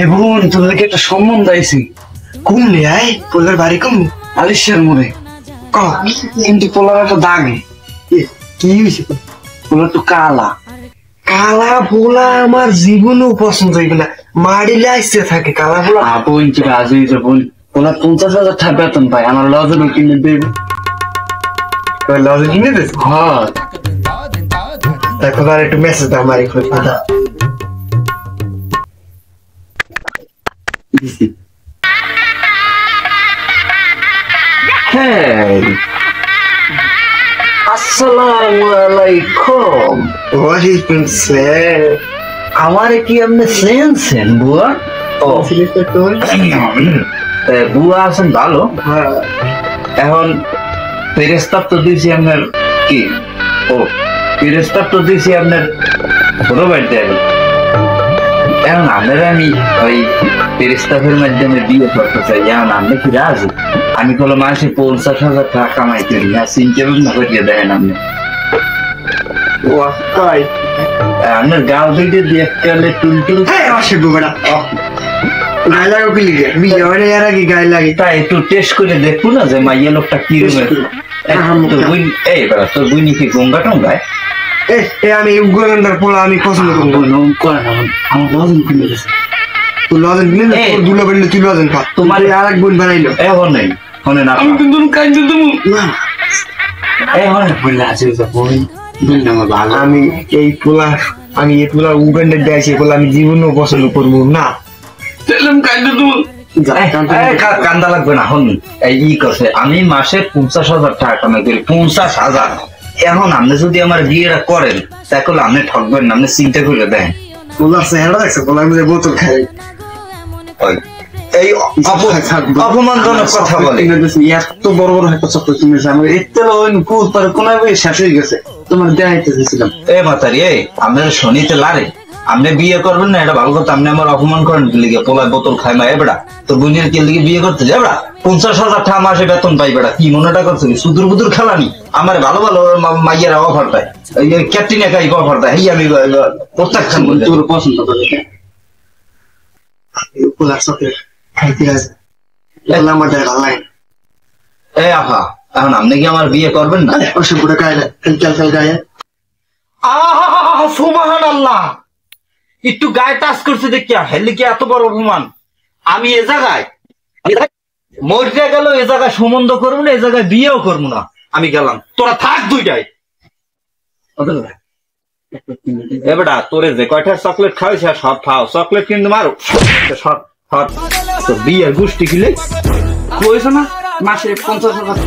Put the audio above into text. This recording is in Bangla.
এ বোন তোর কি একটা সম্বন্ধ আইছি কমলে আয় পোলার বাড়ি কম আলিশের মোড়ে কিন্তু পোলার একটা দাগে কি হয়েছে পোলা একটু কালা কালা পোলা আমার জীবনেও পছন্দ হইবে না মারিলে আসতে থাকে কালা পোলা বোন কি রাজি হয়েছে বোন পোলা 50,000 টাকা বেতন পায় আমার লজের কিনে দেবে লজে কিনে দিস হ্যাঁ দেখো আর একটু মেসেজ দাও মারি কথা হ্যাঁ আসসালামু আলাইকুম ওয়ালাইকুম সালাম আমারে কি আপনি চেনছেন বুয়া ও বুয়া আছেন ভালো এখন ফেরেস্তাব তো দিয়েছি আপনার কি ও ফেরেস্তাব তো দিয়েছি আপনার ছোট বাড়িতে এখন আপনারা আমি ওই ফেরেস্তাবের মাধ্যমে বিয়ে করতে চাই এখন আপনি কি রাজি আমি কোনো মাসে 50,000 টাকা কামাই করি না চিন্তা ভাবনা করিয়ে দেখেন আপনি আপনার গাঁও দুইটা দেখতে হলে টুলটুল আসবো বেড়া গায়ে লাগো কি লিগে বিয়ে হয় না এর আগে গায়ে লাগে তাই একটু টেস্ট করে দেখবো না যে মাইয়া লোকটা কি তোর বুঝনি কি গঙ্গা টঙ্গায় আমি উগ্রগান্ডার পোলা আমি পছন্দ করবো আমার লজেন কিনে গেছে তুই লজেন কিনে দুলা বাড়লে তুই লজেন খা তোমার আর এক বোন বানাইলো এখন নেই ফোনে না আমি কিন্তু কাইন্ডে দেবো এখন বললে আছে আমি এই পোলা আমি এই পোলা উগান্ডার দিয়েছি পোলা আমি জীবনেও পছন্দ করবো না কান্দা লাগবে না হন ই করছে আমি মাসে 50,000 টাকা কামাই করি 50,000 এখন আপনি যদি আমার বিয়েটা করেন তাহলে আপনি ঠকবেন না আপনি চিন্তা করে দেন পোলার চেহারা দেখছে পোলার মধ্যে বোতল খাই এই অপমানজনক কথা বলে এত বড় বড় একটা চক্র কিনেছে আমার এতে কোন শেষ হয়ে গেছে তোমার দেখাইতে চেয়েছিলাম মাতারি আপনার শনিতে লারে আপনি বিয়ে করবেন না এটা ভালো কথা আপনি আমার অপমান করেন লিগে পোলায় বোতল খায় না এবড়া তোর বোনের কে লিগে বিয়ে করতে যাবড়া 50,000 টাকা মাসে বেতন পাই বেড়া কি মনেটা করছে সুদূর বুদুর খেলানি আমার ভালো ভালো মাইয়েরা অফার দেয় ক্যাপ্টেন একাই অফার দেয় আমি প্রত্যাখ্যান করি তোর পছন্দ করে পোলার চক্রের খাইতে আছে আমার দেখা লাগে আহা এখন আপনি কি আমার বিয়ে করবেন না অসুবিধা গায়ে খেল গায়ে সুবহানাল্লাহ একটু গায়ে টাচ করছে দেখিয়া হেলি কি এত বড় অপমান আমি এ জায়গায় মরতে গেল এ জায়গায় সম্বন্ধ করবো না এ জায়গায় বিয়েও করবো না আমি গেলাম তোরা থাক দুইটাই এবারে তোরে যে কয়টা চকলেট খাওয়াইছে সব খাও চকলেট কিন্তু মারো সব তোর বিয়ের গোষ্ঠী কিলে কইছো না মাসে 50,000 টাকা